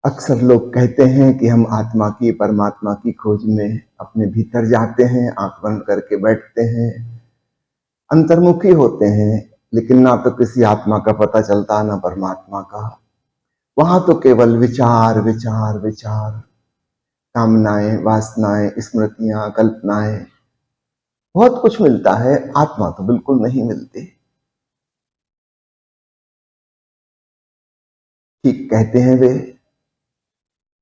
अक्सर लोग कहते हैं कि हम आत्मा की परमात्मा की खोज में अपने भीतर जाते हैं, आंख बंद करके बैठते हैं, अंतर्मुखी होते हैं, लेकिन ना तो किसी आत्मा का पता चलता ना परमात्मा का। वहां तो केवल विचार विचार विचार, कामनाएं, वासनाएं, स्मृतियां, कल्पनाएं, बहुत कुछ मिलता है। आत्मा तो बिल्कुल नहीं मिलती। ठीक कहते हैं वे।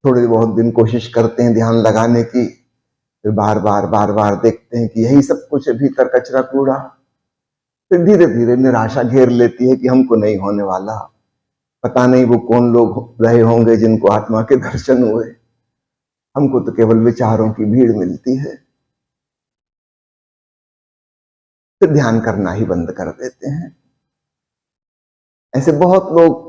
थोड़े बहुत दिन कोशिश करते हैं ध्यान लगाने की, फिर बार बार बार बार देखते हैं कि यही सब कुछ है, भीतर कचरा कूड़ा। फिर धीरे धीरे निराशा घेर लेती है कि हमको नहीं होने वाला। पता नहीं वो कौन लोग रहे होंगे जिनको आत्मा के दर्शन हुए। हमको तो केवल विचारों की भीड़ मिलती है। फिर ध्यान करना ही बंद कर देते हैं। ऐसे बहुत लोग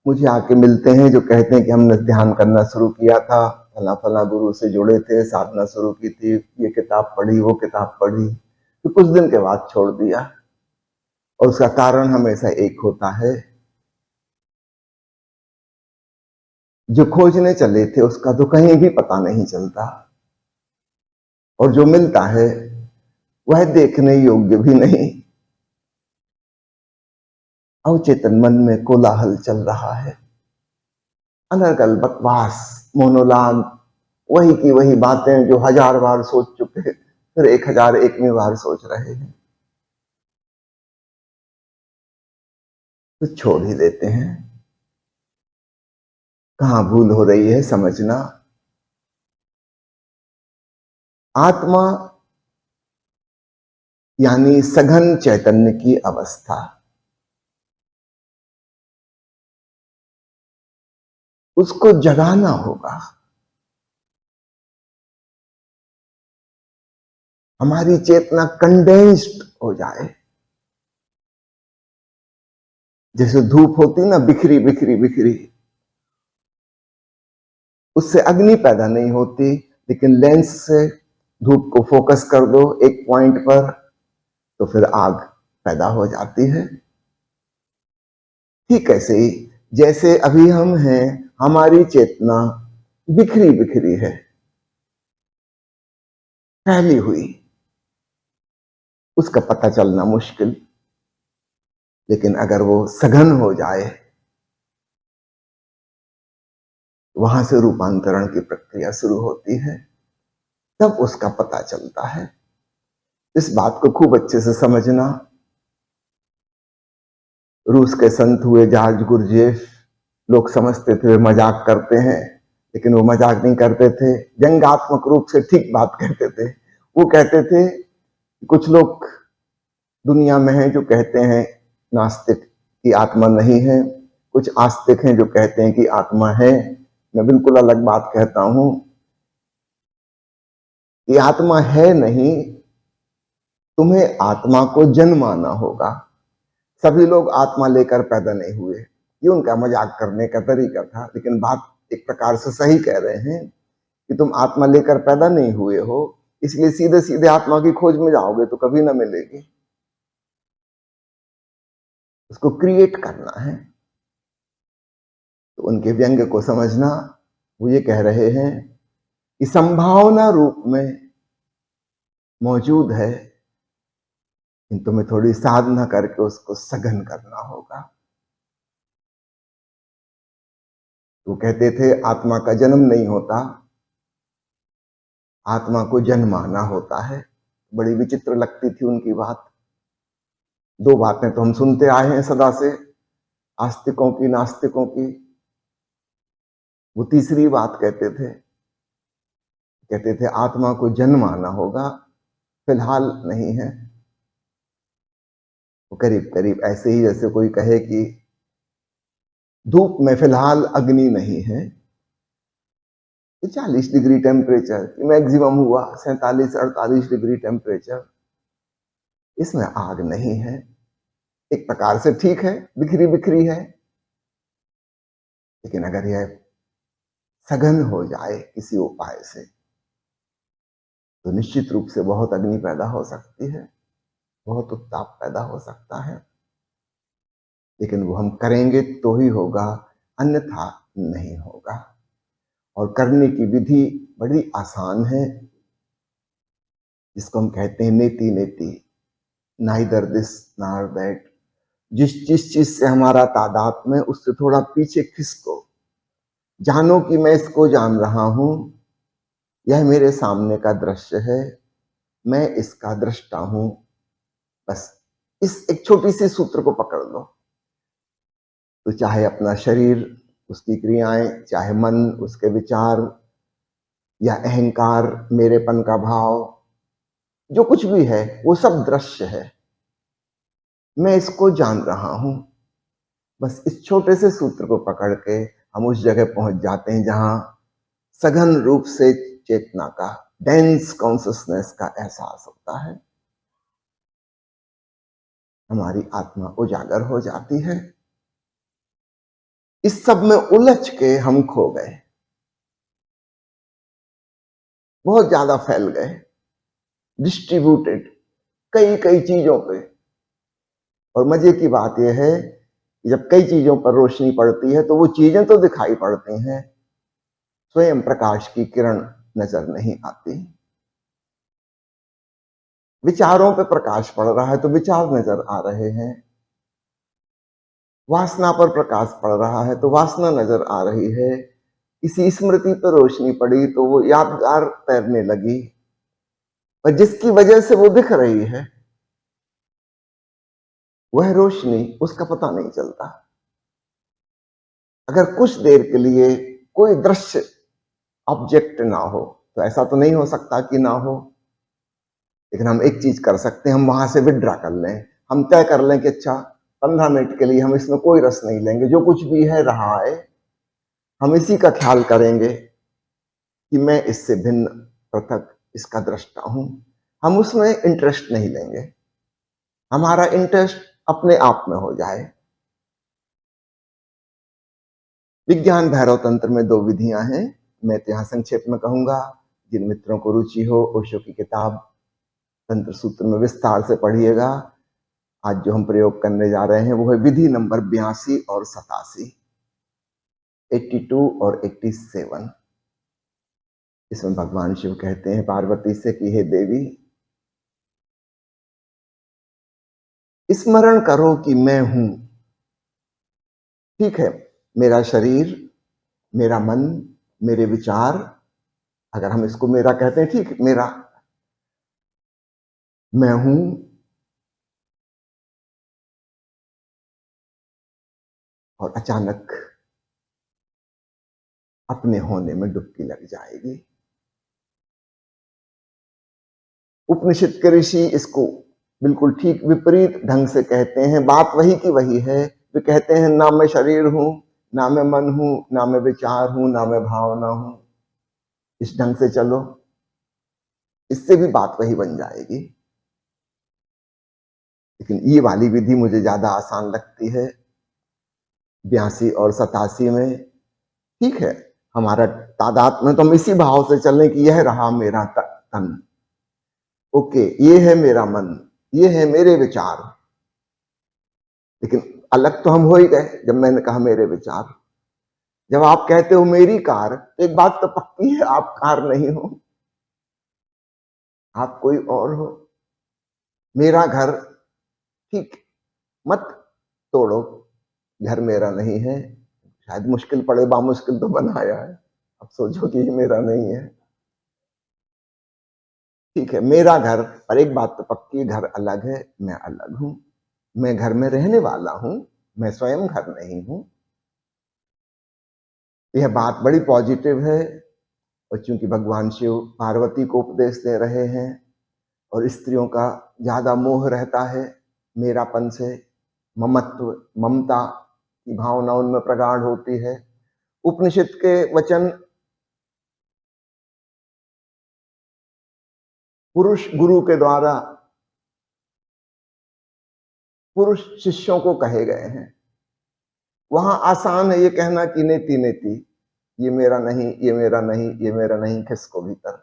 मुझे आके मिलते हैं जो कहते हैं कि हमने ध्यान करना शुरू किया था, फला फला गुरु से जुड़े थे, साधना शुरू की थी, ये किताब पढ़ी, वो किताब पढ़ी, तो कुछ दिन के बाद छोड़ दिया। और उसका कारण हमेशा एक होता है, जो खोजने चले थे उसका तो कहीं भी पता नहीं चलता, और जो मिलता है वह देखने योग्य भी नहीं। अवचेतन मन में कोलाहल चल रहा है, अनर्गल बकवास, मोनोलॉग, वही की वही बातें जो 1000 बार सोच चुके, फिर 1001वीं बार सोच रहे हैं, तो छोड़ ही देते हैं। कहां भूल हो रही है समझना। आत्मा यानी सघन चैतन्य की अवस्था, उसको जगाना होगा। हमारी चेतना कंडेंस्ड हो जाए, जैसे धूप होती ना, बिखरी बिखरी बिखरी, उससे अग्नि पैदा नहीं होती, लेकिन लेंस से धूप को फोकस कर दो एक पॉइंट पर, तो फिर आग पैदा हो जाती है। ठीक ऐसे ही जैसे अभी हम हैं, हमारी चेतना बिखरी बिखरी है, फैली हुई, उसका पता चलना मुश्किल। लेकिन अगर वो सघन हो जाए, वहां से रूपांतरण की प्रक्रिया शुरू होती है, तब उसका पता चलता है। इस बात को खूब अच्छे से समझना। रूस के संत हुए जॉर्ज गुरजेफ, लोग समझते थे वे मजाक करते हैं, लेकिन वो मजाक नहीं करते थे, व्यंग्यात्मक रूप से ठीक बात कहते थे। वो कहते थे, कुछ लोग दुनिया में हैं जो कहते हैं नास्तिक की आत्मा नहीं है, कुछ आस्तिक हैं जो कहते हैं कि आत्मा है। मैं बिल्कुल अलग बात कहता हूं कि आत्मा है नहीं, तुम्हें आत्मा को जन्माना होगा। सभी लोग आत्मा लेकर पैदा नहीं हुए, ये उनका मजाक करने का तरीका था। लेकिन बात एक प्रकार से सही कह रहे हैं कि तुम आत्मा लेकर पैदा नहीं हुए हो, इसलिए सीधे सीधे आत्मा की खोज में जाओगे तो कभी ना मिलेगी। उसको क्रिएट करना है। तो उनके व्यंग्य को समझना। वो ये कह रहे हैं कि संभावना रूप में मौजूद है, लेकिन तुम्हें थोड़ी साधना करके उसको सघन करना होगा। वो कहते थे आत्मा का जन्म नहीं होता, आत्मा को जन्माना होता है। बड़ी विचित्र लगती थी उनकी बात। दो बातें तो हम सुनते आए हैं सदा से, आस्तिकों की, नास्तिकों की। वो तीसरी बात कहते थे आत्मा को जन्माना होगा, फिलहाल नहीं है। वो करीब करीब ऐसे ही जैसे कोई कहे कि धूप में फिलहाल अग्नि नहीं है। 40 डिग्री टेम्परेचर मैक्सिमम हुआ, 47-48 डिग्री टेम्परेचर, इसमें आग नहीं है। एक प्रकार से ठीक है, बिखरी बिखरी है, लेकिन अगर यह सघन हो जाए किसी उपाय से, तो निश्चित रूप से बहुत अग्नि पैदा हो सकती है, बहुत उत्ताप पैदा हो सकता है। लेकिन वो हम करेंगे तो ही होगा, अन्यथा नहीं होगा। और करने की विधि बड़ी आसान है, जिसको हम कहते हैं नेति नेति, नाइदर दिस नॉर दैट। जिस चीज से हमारा तादात्म्य है उससे थोड़ा पीछे खिसको, जानो कि मैं इसको जान रहा हूं, यह मेरे सामने का दृश्य है, मैं इसका दृष्टा हूं। बस इस एक छोटी सी सूत्र को पकड़ लो, तो चाहे अपना शरीर, उसकी क्रियाएं, चाहे मन, उसके विचार, या अहंकार, मेरेपन का भाव, जो कुछ भी है वो सब दृश्य है, मैं इसको जान रहा हूं। बस इस छोटे से सूत्र को पकड़ के हम उस जगह पहुंच जाते हैं जहां सघन रूप से चेतना का, डेंस कॉन्शियसनेस का एहसास होता है। हमारी आत्मा उजागर हो जाती है। इस सब में उलझ के हम खो गए, बहुत ज्यादा फैल गए, डिस्ट्रीब्यूटेड कई कई चीजों पे। और मजे की बात यह है कि जब कई चीजों पर रोशनी पड़ती है तो वो चीजें तो दिखाई पड़ती हैं, स्वयं प्रकाश की किरण नजर नहीं आती। विचारों पे प्रकाश पड़ रहा है तो विचार नजर आ रहे हैं, वासना पर प्रकाश पड़ रहा है तो वासना नजर आ रही है, किसी स्मृति पर रोशनी पड़ी तो वो यादगार तैरने लगी, और जिसकी वजह से वो दिख रही है वह रोशनी, उसका पता नहीं चलता। अगर कुछ देर के लिए कोई दृश्य ऑब्जेक्ट ना हो तो ऐसा तो नहीं हो सकता कि ना हो, लेकिन हम एक चीज कर सकते हैं, हम वहां से विड्रा कर लें, हम तय कर लें कि अच्छा 15 मिनट के लिए हम इसमें कोई रस नहीं लेंगे, जो कुछ भी है रहा है, हम इसी का ख्याल करेंगे कि मैं इससे भिन्न, पृथक, इसका दृष्टा हूं। हम उसमें इंटरेस्ट नहीं लेंगे, हमारा इंटरेस्ट अपने आप में हो जाए। विज्ञान भैरव तंत्र में 2 विधियां हैं, मैं तो यहां संक्षेप में कहूंगा। जिन मित्रों को रुचि हो ओशो की किताब तंत्र सूत्र में विस्तार से पढ़िएगा। आज जो हम प्रयोग करने जा रहे हैं वो है विधि नंबर 82 और 87, 82 और 87। इसमें भगवान शिव कहते हैं पार्वती से कि हे देवी, स्मरण करो कि मैं हूं। ठीक है, मेरा शरीर, मेरा मन, मेरे विचार, अगर हम इसको मेरा कहते हैं, ठीक, मेरा, मैं हूं। और अचानक अपने होने में डुबकी लग जाएगी। उपनिषद के ऋषि इसको बिल्कुल ठीक विपरीत ढंग से कहते हैं, बात वही की वही है। वे कहते हैं ना मैं शरीर हूं, ना मैं मन हूं, ना मैं विचार हूं, ना मैं भावना हूं। इस ढंग से चलो, इससे भी बात वही बन जाएगी। लेकिन ये वाली विधि मुझे ज्यादा आसान लगती है, 82 और 87 में। ठीक है, हमारा तादाद में तो हम इसी भाव से चलें कि यह रहा मेरा तन, ओके, ये है मेरा मन, ये है मेरे विचार। लेकिन अलग तो हम हो ही गए जब मैंने कहा मेरे विचार। जब आप कहते हो मेरी कार, तो एक बात तो पक्की है, आप कार नहीं हो, आप कोई और हो। मेरा घर, ठीक, मत तोड़ो, घर मेरा नहीं है। शायद मुश्किल पड़े, बामुश्किल तो बनाया है, अब सोचो कि ये मेरा नहीं है। ठीक है, मेरा घर, पर एक बात तो पक्की, घर अलग है, मैं अलग हूं। मैं घर में रहने वाला हूं, मैं स्वयं घर नहीं हूं। यह बात बड़ी पॉजिटिव है। और चूंकि भगवान शिव पार्वती को उपदेश दे रहे हैं और स्त्रियों का ज्यादा मोह रहता है मेरापन से, ममत्व, ममता की भावना उनमें प्रगाढ़ होती है। उपनिषद के वचन पुरुष गुरु के द्वारा पुरुष शिष्यों को कहे गए हैं। वहां आसान है ये कहना कि नेति नेति, ये मेरा नहीं, ये मेरा नहीं, ये मेरा नहीं, किसको भीतर।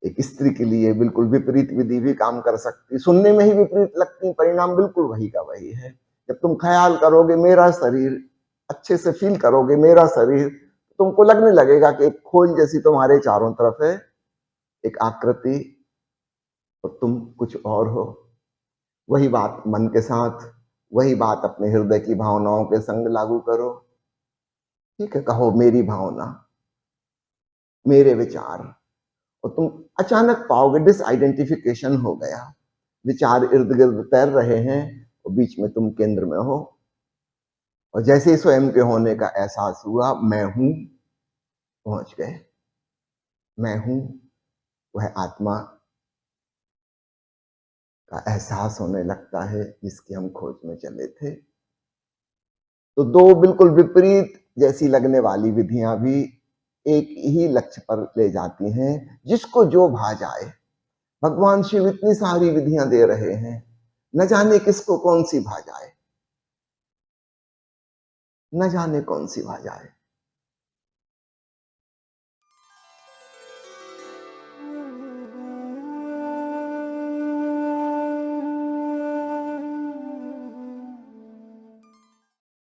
एक स्त्री के लिए बिल्कुल विपरीत विधि भी काम कर सकती, सुनने में ही विपरीत लगती, परिणाम बिल्कुल वही का वही है। जब तुम ख्याल करोगे मेरा शरीर, अच्छे से फील करोगे मेरा शरीर, तुमको लगने लगेगा कि एक खोज जैसी तुम्हारे चारों तरफ है, एक आकृति, और तुम कुछ और हो। वही बात मन के साथ, वही बात अपने हृदय की भावनाओं के संग लागू करो। ठीक है, कहो मेरी भावना, मेरे विचार, और तुम अचानक पाओगे डिसआइडेंटिफिकेशन हो गया। विचार इर्द गिर्द तैर रहे हैं और बीच में तुम केंद्र में हो। और जैसे ही स्वयं के होने का एहसास हुआ, मैं हूं, पहुंच गए। मैं हूं, वह आत्मा का एहसास होने लगता है जिसकी हम खोज में चले थे। तो दो बिल्कुल विपरीत जैसी लगने वाली विधियां भी एक ही लक्ष्य पर ले जाती हैं, जिसको जो भा जाए। भगवान शिव इतनी सारी विधियां दे रहे हैं, न जाने किसको कौन सी भा जाए, न जाने कौन सी भा जाए।